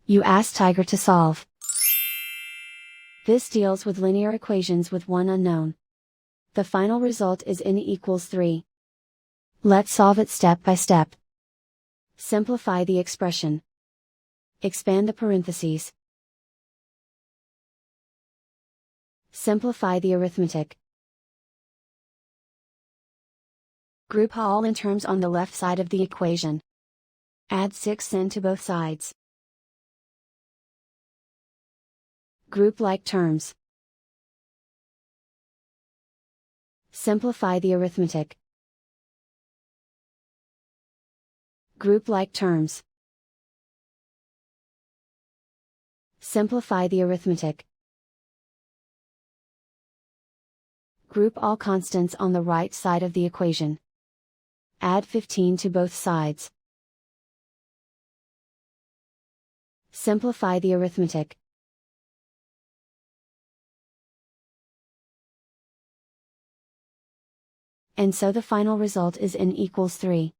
You ask Tiger to solve. This deals with linear equations with one unknown. The final result is n=3. Let's solve it step by step. Simplify the expression. Expand the parentheses. Simplify the arithmetic. Group all in terms on the left side of the equation. Add 6n to both sides. Group like terms. Simplify the arithmetic. Group like terms. Simplify the arithmetic. Group all constants on the right side of the equation. Add 15 to both sides. Simplify the arithmetic. And so the final result is n=3.